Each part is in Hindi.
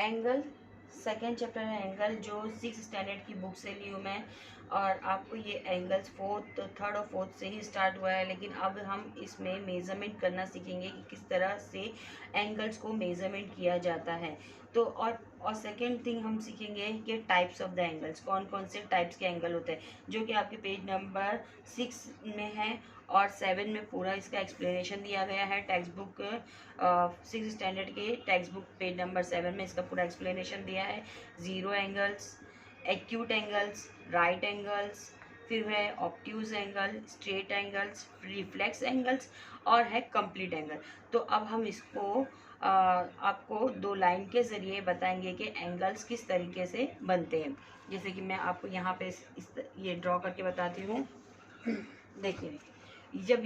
एंगल, सेकेंड चैप्टर है एंगल, जो 6 स्टैंडर्ड की बुक से ली हूँ मैं। और आपको ये एंगल्स थर्ड और फोर्थ से ही स्टार्ट हुआ है, लेकिन अब हम इसमें मेज़रमेंट करना सीखेंगे कि किस तरह से एंगल्स को मेज़रमेंट किया जाता है। तो और सेकेंड थिंग हम सीखेंगे कि टाइप्स ऑफ द एंगल्स, कौन कौन से टाइप्स के एंगल होते हैं, जो कि आपके पेज नंबर 6 में है और 7 में पूरा इसका एक्सप्लेनेशन दिया गया है। टेक्स्ट बुक 6 स्टैंडर्ड के टेक्स्ट बुक पेज नंबर 7 में इसका पूरा एक्सप्लेनेशन दिया है। Zero angles, acute angles, right angles, फिर है obtuse angle, straight angles, reflex angles और है कंप्लीट एंगल। तो अब हम इसको आपको 2 लाइन के ज़रिए बताएंगे कि एंगल्स किस तरीके से बनते हैं। जैसे कि मैं आपको यहाँ पे ये ड्रॉ करके बताती हूँ। देखिए, जब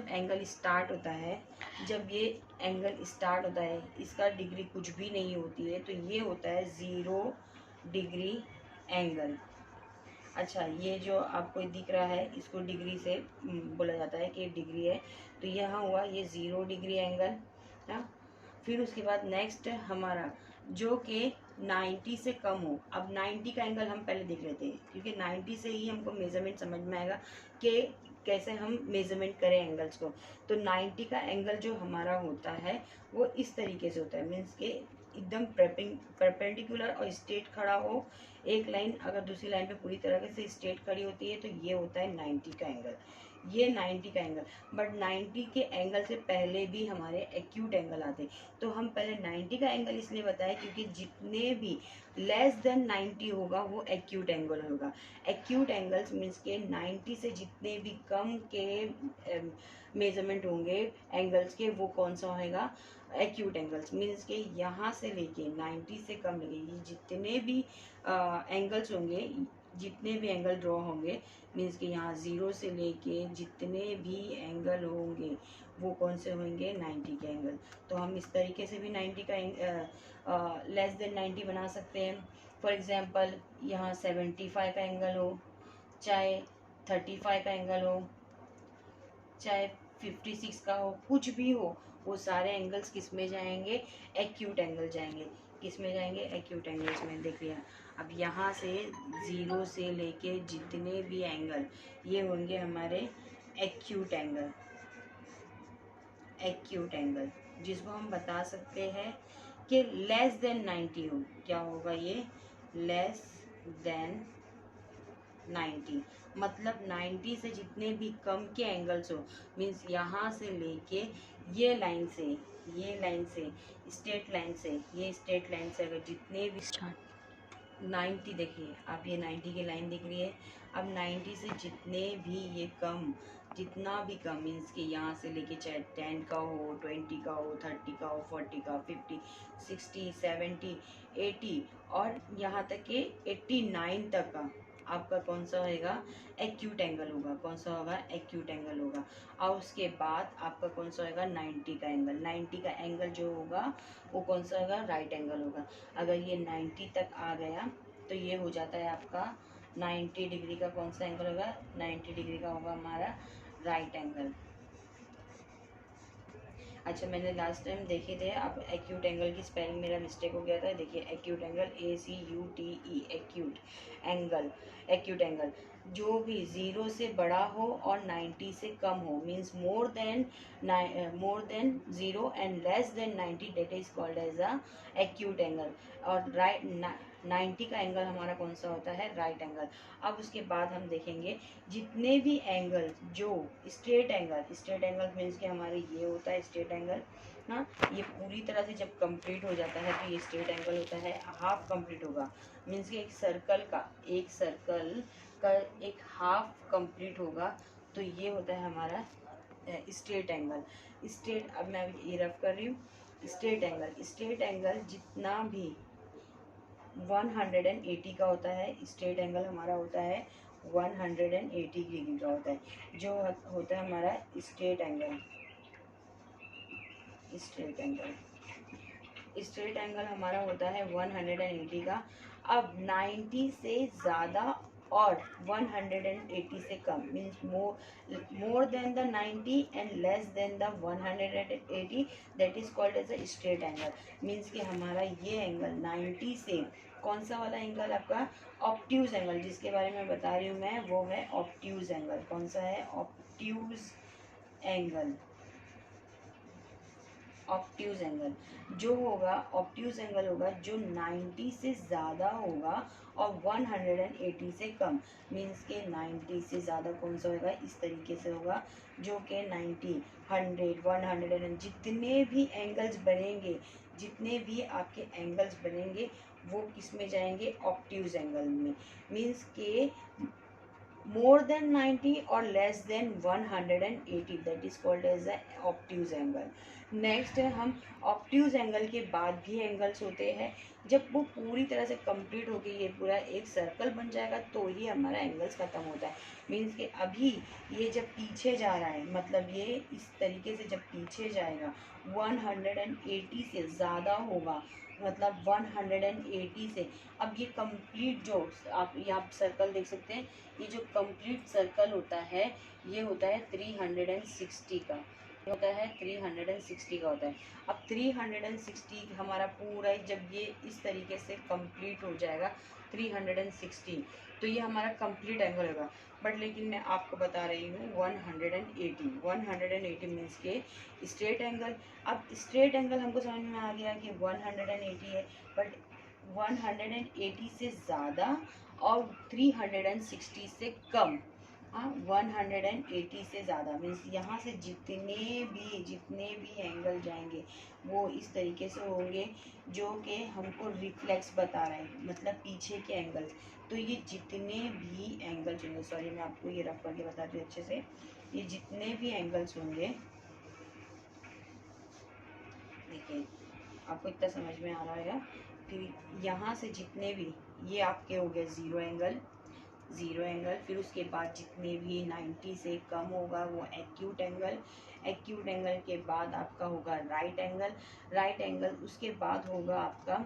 एंगल स्टार्ट होता है, जब ये एंगल स्टार्ट होता है, इसका डिग्री कुछ भी नहीं होती है, तो ये होता है 0 डिग्री एंगल। अच्छा, ये जो आपको दिख रहा है इसको डिग्री से बोला जाता है कि डिग्री है। तो यहाँ हुआ ये 0 डिग्री एंगल। हाँ, फिर उसके बाद नेक्स्ट हमारा जो कि 90 से कम हो। अब 90 का एंगल हम पहले देख लेते हैं, क्योंकि 90 से ही हमको मेजरमेंट समझ में आएगा कि कैसे हम मेजरमेंट करें एंगल्स को। तो 90 का एंगल जो हमारा होता है वो इस तरीके से होता है, मीन्स के एकदम परपेंडिकुलर और स्ट्रेट खड़ा हो। एक लाइन अगर दूसरी लाइन पे पूरी तरह से स्ट्रेट खड़ी होती है तो ये होता है 90 का एंगल। ये 90 का एंगल। बट 90 के एंगल से पहले भी हमारे एक्यूट एंगल आते। तो हम पहले 90 का एंगल इसलिए बताएं क्योंकि जितने भी लेस देन 90 होगा वो एक्यूट एंगल होगा। एक्यूट एंगल्स मीन्स के 90 से जितने भी कम के मेजरमेंट होंगे एंगल्स के, वो कौन सा होगा, एक्यूट एंगल्स। मीन्स के यहाँ से लेके 90 से कम लगे ये जितने भी एंगल्स होंगे, जितने भी एंगल ड्रॉ होंगे, मीन्स कि यहाँ 0 से लेके जितने भी एंगल होंगे वो कौन से होंगे, 90 के एंगल। तो हम इस तरीके से भी 90 का लेस देन 90 बना सकते हैं। फॉर एग्जांपल यहाँ 75 का एंगल हो, चाहे 35 का एंगल हो, चाहे 56 का हो, कुछ भी हो, वो सारे एंगल्स किस में जाएंगे, एक्यूट एंगल जाएंगे। किस में जाएंगे, एक्यूट एंगल्स में। देखिए अब यहाँ से 0 से लेके जितने भी एंगल ये होंगे हमारे एक्यूट एंगल। एक्यूट एंगल जिसको हम बता सकते हैं कि लेस देन 90 हो। क्या होगा ये, लेस देन 90, मतलब 90 से जितने भी कम के एंगल्स हो, मीन्स यहाँ से लेके ये लाइन से स्ट्रेट लाइन से, ये स्ट्रेट लाइन से अगर जितने भी 90, देखिए आप ये 90 की लाइन दिख रही है। अब 90 से जितने भी ये कम, जितना भी कम मीन्स कि यहाँ से लेके चाहे 10 का हो, 20 का हो, 30 का हो, 40 का, 50, 60, 70, 80 और यहाँ तक कि 89 तक का आपका कौन सा होगा, एक्यूट एंगल होगा। कौन सा होगा, एक्यूट एंगल होगा। और उसके बाद आपका कौन सा होगा, 90 का एंगल। 90 का एंगल जो होगा वो कौन सा होगा, राइट एंगल होगा। अगर ये 90 तक आ गया तो ये हो जाता है आपका 90 डिग्री का कौन सा एंगल होगा, 90 डिग्री का होगा हमारा राइट एंगल। अच्छा, मैंने लास्ट टाइम देखे थे, अब एक्यूट एंगल की स्पेलिंग मेरा मिस्टेक हो गया था। देखिए acute angle, ACUTE, acute angle. Acute angle जो भी 0 से बड़ा हो और 90 से कम हो, means more than 0 and less than 90, that is called as a acute angle. और राइट 90 का एंगल हमारा कौन सा होता है, राइट एंगल। अब उसके बाद हम देखेंगे जितने भी एंगल जो स्ट्रेट एंगल मीन्स कि हमारे ये होता है स्ट्रेट एंगल। हाँ, ये पूरी तरह से जब कंप्लीट हो जाता है तो ये स्ट्रेट एंगल होता है। हाफ कंप्लीट होगा मीन्स कि एक सर्कल का एक हाफ कंप्लीट होगा तो ये होता है हमारा स्ट्रेट एंगल। स्ट्रेट, अब मैं ये रफ कर रही हूँ। स्ट्रेट एंगल जितना भी 180 का होता है, स्ट्रेट एंगल हमारा होता है 180 डिग्री का होता है, जो होता है हमारा स्ट्रेट एंगल। स्ट्रेट एंगल हमारा होता है 180 का। अब 90 से ज़्यादा और 180 से कम means more than the 90 and less than the 180, that is called as a straight angle. Means कि हमारा ये एंगल 90 से कौन सा वाला एंगल आपका ऑब्ट्यूज एंगल, जिसके बारे में बता रही हूँ मैं, वो है ऑब्ट्यूज एंगल। कौन सा है? Obtuse angle. ऑब्ट्यूज एंगल जो होगा, ऑब्ट्यूज एंगल होगा जो 90 से ज़्यादा होगा और 180 से कम। मीन्स के 90 से ज़्यादा कौन सा होगा? इस तरीके से होगा जो कि 90, 100, 100 जितने भी एंगल्स बनेंगे, जितने भी आपके एंगल्स बनेंगे वो किस में जाएंगे? ऑब्ट्यूज एंगल में। मीन्स के more than 90 or less than 180, that is called as the obtuse angle। Next है, हम ऑब्ट्यूज एंगल के बाद भी एंगल्स होते हैं, जब वो पूरी तरह से कंप्लीट होके ये पूरा एक सर्कल बन जाएगा तो ही हमारा एंगल्स खत्म होता है। मीन्स कि अभी ये जब पीछे जा रहा है, मतलब ये इस तरीके से जब पीछे जाएगा 180 से ज़्यादा होगा, मतलब 180 से, अब ये कंप्लीट जो आप यहाँ सर्कल देख सकते हैं, ये जो कंप्लीट सर्कल होता है ये होता है 360 का, ये होता है 360 का होता है। अब 360 हमारा पूरा जब ये इस तरीके से कंप्लीट हो जाएगा 360, तो ये हमारा कंप्लीट एंगल होगा। बट लेकिन मैं आपको बता रही हूँ 180 मीन्स के स्ट्रेट एंगल। अब स्ट्रेट एंगल हमको समझ में आ गया कि 180 है, बट 180 से ज़्यादा और 360 से कम। हाँ, 180 से ज़्यादा मीन्स यहाँ से जितने भी एंगल जाएंगे वो इस तरीके से होंगे जो कि हमको रिफ्लेक्स बता रहे हैं, मतलब पीछे के एंगल्स। तो ये जितने भी एंगल्स होंगे, सॉरी मैं आपको ये रफ करके बताती हूँ अच्छे से, ये जितने भी एंगल्स होंगे, देखिए आपको इतना समझ में आ रहा है। फिर यहाँ से जितने भी, ये आपके हो गए ज़ीरो एंगल, फिर उसके बाद जितने भी 90 से कम होगा वो एक्यूट एंगल, एक्यूट एंगल के बाद आपका होगा राइट एंगल, उसके बाद होगा आपका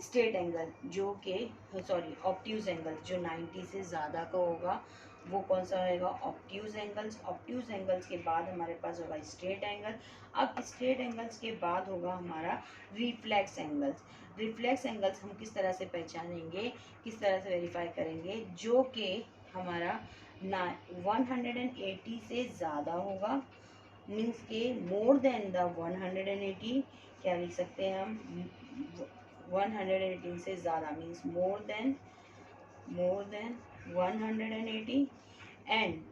स्ट्रेट एंगल जो कि ऑब्ट्यूज एंगल जो 90 से ज़्यादा का होगा, वो कौन सा रहेगा? ऑब्ट्यूज एंगल्स के बाद हमारे पास होगा स्ट्रेट एंगल। अब स्ट्रेट एंगल्स के बाद होगा हमारा रिफ्लेक्स एंगल्स हम किस तरह से पहचानेंगे, किस तरह से वेरीफाई करेंगे? जो कि हमारा 180 से ज़्यादा होगा, मीन्स के मोर देन द 180, क्या लिख सकते हैं हम? 180 से ज़्यादा means more then 180 and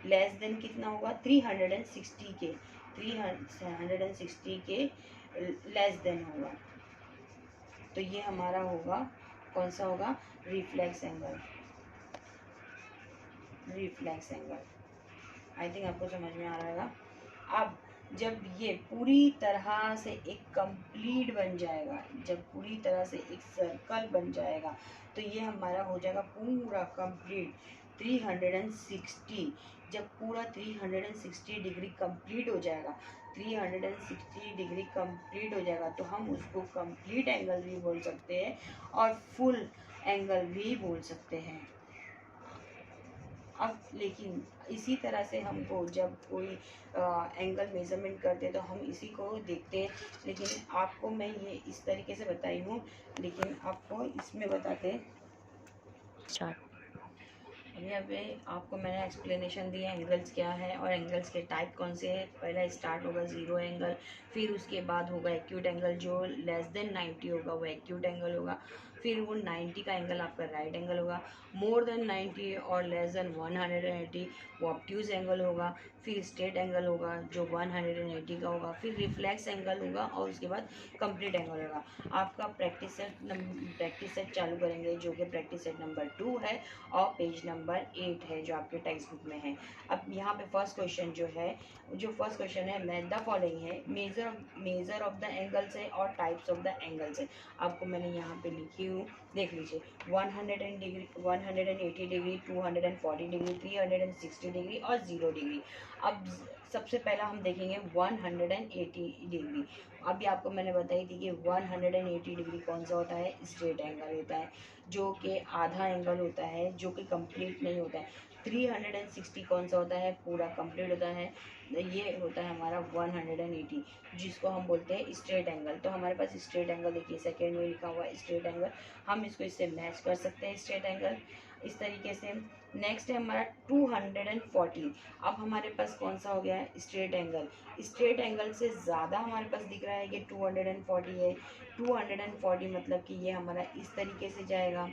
less then कितना होगा? 360 के, 360 के लेस देन होगा। तो ये हमारा होगा कौन सा होगा? Reflex angle. आई थिंक आपको समझ में आ रहा है। अब जब ये पूरी तरह से एक कंप्लीट बन जाएगा, जब पूरी तरह से एक सर्कल बन जाएगा, तो ये हमारा हो जाएगा पूरा कंप्लीट 360। जब पूरा 360 डिग्री कंप्लीट हो जाएगा, 360 डिग्री कंप्लीट हो जाएगा, तो हम उसको कंप्लीट एंगल भी बोल सकते हैं और फुल एंगल भी बोल सकते हैं। अब लेकिन इसी तरह से हमको जब कोई एंगल मेज़रमेंट करते हैं तो हम इसी को देखते हैं, लेकिन आपको मैं ये इस तरीके से बताई हूँ, लेकिन आपको इसमें बताते हैं स्टार्ट। अभी यहाँ पे आपको मैंने एक्सप्लेनेशन दी है एंगल्स क्या है और एंगल्स के टाइप कौन से हैं। पहला स्टार्ट होगा ज़ीरो एंगल, फिर उसके बाद होगा एक्यूट एंगल, जो लेस देन 90 होगा वो एक्यूट एंगल होगा, फिर वो 90 का एंगल आपका राइट एंगल होगा, मोर देन 90 और लेस देन 180 वो ऑब्ट्यूज एंगल होगा, फिर स्ट्रेट एंगल होगा जो 180 का होगा, फिर रिफ्लेक्स एंगल होगा और उसके बाद कंप्लीट एंगल होगा। आपका प्रैक्टिस सेट चालू करेंगे जो कि प्रैक्टिस सेट नंबर 2 है और पेज नंबर 8 है जो आपके टेक्स्ट बुक में है। अब यहाँ पे फर्स्ट क्वेश्चन है मैथ द फॉलोइंग है, मेजर ऑफ द एंगल्स है और टाइप्स ऑफ द एंगल्स है। आपको मैंने यहाँ पे लिखी हूँ, देख लीजिए 180 डिग्री, 240 डिग्री, 360 डिग्री और 0 डिग्री। अब सबसे पहला हम देखेंगे 180 डिग्री। अभी आपको मैंने बताई थी कि 180 डिग्री कौन सा होता है, स्ट्रेट एंगल होता है, जो कि आधा एंगल होता है, जो कि कंप्लीट नहीं होता है। 360 कौन सा होता है, पूरा कंप्लीट होता है। ये होता है हमारा 180, जिसको हम बोलते हैं स्ट्रेट एंगल। तो हमारे पास स्ट्रेट एंगल देखिए सेकेंड में लिखा हुआ है स्ट्रेट एंगल, हम इसको इससे मैच कर सकते हैं स्ट्रेट एंगल इस तरीके से। नेक्स्ट है हमारा 240। अब हमारे पास कौन सा हो गया है, स्ट्रेट एंगल। स्ट्रेट एंगल से ज़्यादा हमारे पास दिख रहा है कि 240 है। 240 मतलब कि ये हमारा इस तरीके से जाएगा,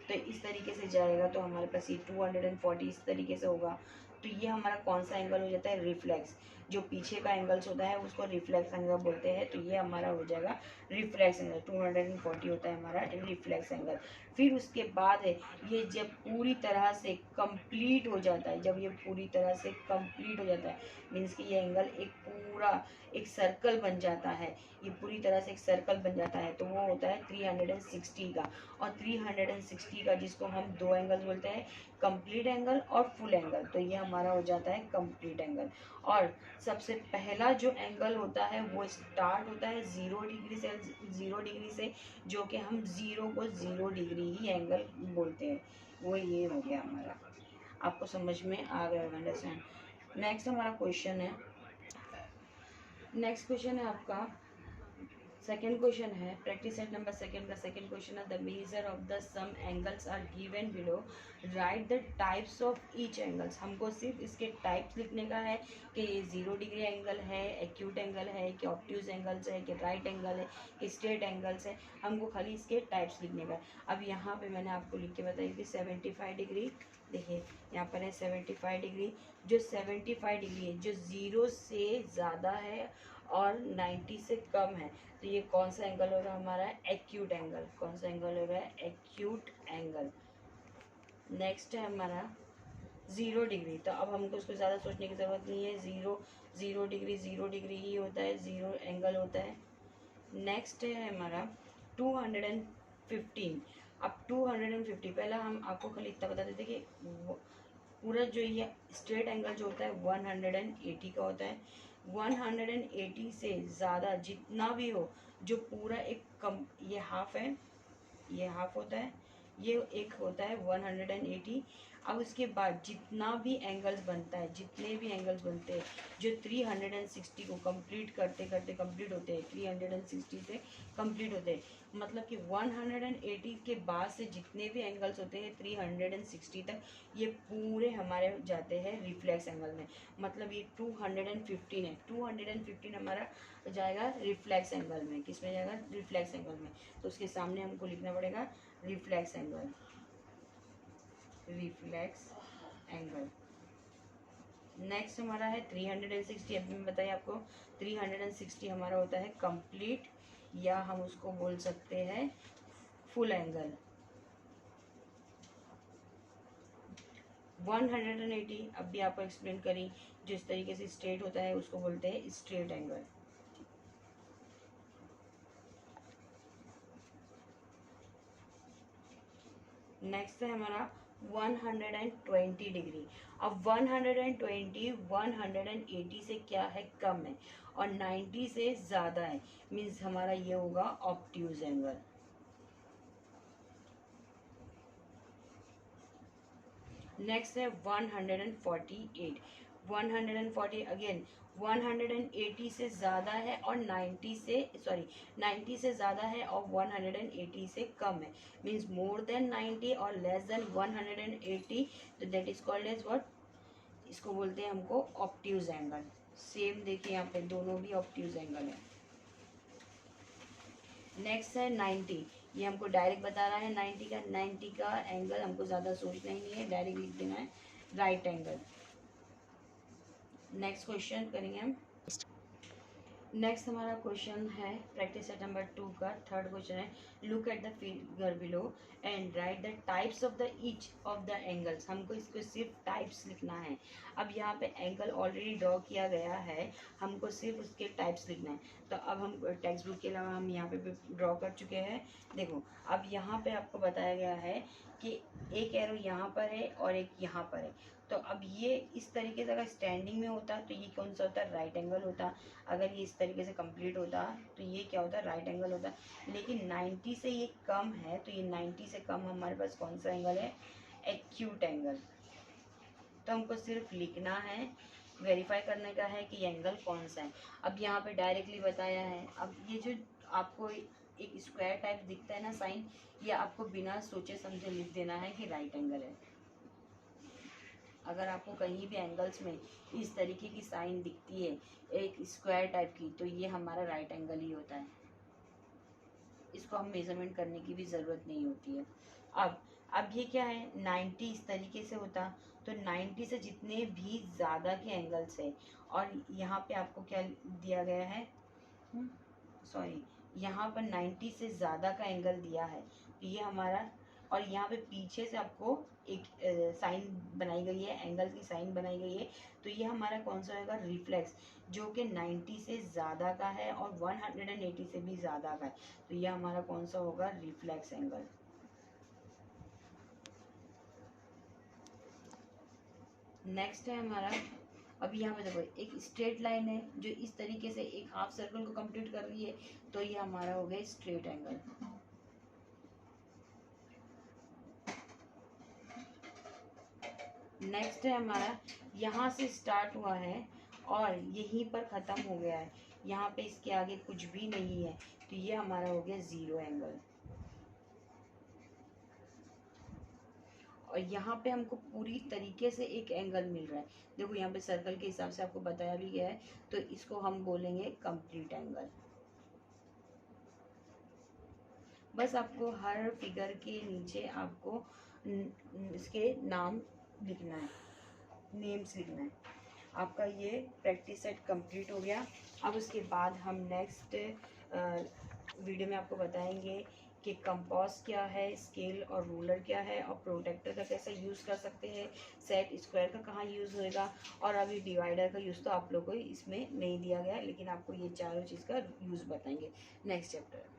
तो इस तरीके से जाएगा, तो हमारे पास ये 240 इस तरीके से होगा। तो ये हमारा कौन सा एंगल हो जाता है, रिफ्लेक्स। जो पीछे का एंगल्स होता है उसको रिफ्लेक्स एंगल बोलते हैं। तो ये हमारा हो जाएगा रिफ्लेक्स एंगल, 240 होता है हमारा रिफ्लेक्स एंगल। फिर उसके बाद है ये जब पूरी तरह से कंप्लीट हो जाता है, जब ये पूरी तरह से कंप्लीट हो जाता है, मीन्स कि ये एंगल एक पूरा एक सर्कल बन जाता है, ये पूरी तरह से एक सर्कल बन जाता है, तो वो होता है 360 का। और 360 का जिसको हम दो एंगल बोलते हैं, कंप्लीट एंगल और फुल एंगल। तो ये हमारा हो जाता है कंप्लीट एंगल। और सबसे पहला जो एंगल होता है वो स्टार्ट होता है 0 डिग्री से, 0 डिग्री से, जो कि हम 0 को 0 डिग्री ही एंगल बोलते हैं। वो ये हो गया हमारा, आपको समझ में आ गया, अंडरस्टैंड। नेक्स्ट हमारा क्वेश्चन है, नेक्स्ट क्वेश्चन है आपका सेकेंड क्वेश्चन है, प्रैक्टिस सेट नंबर सेकेंड का सेकेंड क्वेश्चन है, the measure of the sum angles are given below, right the types of each angles. हमको सिर्फ इसके टाइप्स लिखने का है कि ये 0 डिग्री एंगल है, एक्यूट एंगल है, कि ऑब्ट्यूज एंगल्स है, कि राइट एंगल है, कि स्ट्रेट एंगल्स है, हमको खाली इसके टाइप्स लिखने का है। अब यहाँ पे मैंने आपको लिख के बताई थी 75 डिग्री, देखिए यहाँ पर है 75 डिग्री। जो 75 डिग्री है, जो 0 से ज़्यादा है और 90 से कम है, तो ये कौन सा एंगल हो रहा है हमारा, एक्यूट एंगल। कौन सा एंगल हो रहा है, एक्यूट एंगल। नेक्स्ट है हमारा 0 डिग्री। तो अब हमको इसको ज़्यादा सोचने की ज़रूरत नहीं है, 0 डिग्री 0 डिग्री ही होता है, 0 एंगल होता है। नेक्स्ट है हमारा 215। अब 250 पहला हम आपको खाली इतना बता देते कि पूरा जो ये स्ट्रेट एंगल जो होता है 180 का होता है। 180 से ज़्यादा जितना भी हो, जो पूरा एक कम, ये हाफ है, ये हाफ होता है, ये एक होता है 180। अब उसके बाद जितना भी एंगल्स बनता है, जितने भी एंगल्स बनते हैं, जो 360 को कंप्लीट करते करते कंप्लीट होते हैं, 360 से कंप्लीट होते हैं, मतलब कि 180 के बाद से जितने भी एंगल्स होते हैं 360 तक, ये पूरे हमारे जाते हैं रिफ्लेक्स एंगल में। मतलब ये 215 है, 215 हमारा जाएगा रिफ्लेक्स एंगल में। किस में जाएगा, रिफ्लेक्स एंगल में। तो उसके सामने हमको लिखना पड़ेगा reflex angle, reflex angle. Next हमारा है 360। अभी मैं बताइए आपको 360 हमारा होता है कंप्लीट, या हम उसको बोल सकते हैं फुल एंगल। 180 अब भी आपको एक्सप्लेन करी, जिस तरीके से स्ट्रेट होता है उसको बोलते हैं स्ट्रेट एंगल। नेक्स्ट है हमारा 120 डिग्री। अब 120 180 से क्या है, कम है, और 90 से ज़्यादा है, मीन्स हमारा ये होगा ऑब्ट्यूज एंगल। नेक्स्ट है 148। 140 अगेन 180 से ज़्यादा है और 90 से ज़्यादा है और 180 से कम है, मीन्स मोर देन 90 और लेस देन 180, तो that is called as what, इसको बोलते हैं हमको ऑब्ट्यूज एंगल। सेम देखिए यहाँ पे दोनों भी ऑब्ट्यूज एंगल है। नेक्स्ट है 90, ये हमको डायरेक्ट बता रहा है 90 का एंगल, हमको ज़्यादा सोचना ही नहीं है, डायरेक्ट लिख देना है राइट एंगल। नेक्स्ट क्वेश्चन करेंगे हम। नेक्स्ट हमारा क्वेश्चन है प्रैक्टिस सेट नंबर 2 का थर्ड क्वेश्चन है, look at the figure below and right the types of the each of the angles. हमको इसको सिर्फ टाइप्स लिखना है। अब यहाँ पे एंगल ऑलरेडी ड्रॉ किया गया है, हमको सिर्फ उसके टाइप्स लिखना है। तो अब हम टेक्स्ट बुक के अलावा हम यहाँ पे ड्रॉ कर चुके हैं। देखो अब यहाँ पे आपको बताया गया है कि एक एरो यहाँ पर है और एक यहाँ पर है, तो अब ये इस तरीके से अगर स्टैंडिंग में होता तो ये कौन सा होता है, राइट एंगल होता। अगर ये इस तरीके से कंप्लीट होता तो ये क्या होता है, राइट एंगल होता। लेकिन 90 से ये कम है, तो ये 90 से कम हमारे पास कौन सा एंगल है, एक्यूट एंगल। तो हमको सिर्फ लिखना है, वेरीफाई करने का है कि एंगल कौन सा है। अब यहाँ पे डायरेक्टली बताया है। अब ये जो आपको एक स्क्वायर टाइप दिखता है ना साइन, ये आपको बिना सोचे समझे लिख देना है कि राइट एंगल है। अगर आपको कहीं भी एंगल्स में इस तरीके की साइन दिखती है एक स्क्वायर टाइप की, तो ये हमारा राइट एंगल ही होता है। इसको हम मेजरमेंट करने की भी ज़रूरत नहीं होती है। अब ये क्या है, 90 इस तरीके से होता, तो 90 से जितने भी ज़्यादा के एंगल्स है, और यहाँ पे आपको क्या दिया गया है, सॉरी, यहाँ पर 90 से ज़्यादा का एंगल दिया है, तो ये हमारा, और यहाँ पे पीछे से आपको एक साइन बनाई गई है, एंगल की साइन बनाई गई है, तो ये हमारा कौन सा होगा, रिफ्लेक्स, जो कि 90 से ज़्यादा का है और 180 से भी ज़्यादा का है, तो ये हमारा कौन सा होगा, रिफ्लेक्स एंगल। नेक्स्ट है हमारा, अभी यहाँ पे देखो एक स्ट्रेट लाइन है जो इस तरीके से एक हाफ सर्कल को कंप्लीट कर रही है, तो ये हमारा हो गया स्ट्रेट एंगल। नेक्स्ट है हमारा, यहाँ से स्टार्ट हुआ है और यहीं पर ख़त्म हो गया है, यहाँ पे इसके आगे कुछ भी नहीं है, तो ये हमारा हो गया ज़ीरो एंगल। और यहाँ पे हमको पूरी तरीके से एक एंगल मिल रहा है, देखो यहाँ पे सर्कल के हिसाब से आपको बताया भी गया है, तो इसको हम बोलेंगे कंप्लीट एंगल। बस आपको हर फिगर के नीचे आपको इसके नाम लिखना है, नेम्स लिखना है। आपका ये प्रैक्टिस सेट कंप्लीट हो गया। अब उसके बाद हम नेक्स्ट वीडियो में आपको बताएंगे कि कंपास क्या है, स्केल और रूलर क्या है, और प्रोटेक्टर का कैसे यूज़ कर सकते हैं, सेट स्क्वायर का कहाँ यूज़ होएगा, और अभी डिवाइडर का यूज़ तो आप लोगों को इसमें नहीं दिया गया है, लेकिन आपको ये चारों चीज़ का यूज़ बताएंगे नेक्स्ट चैप्टर।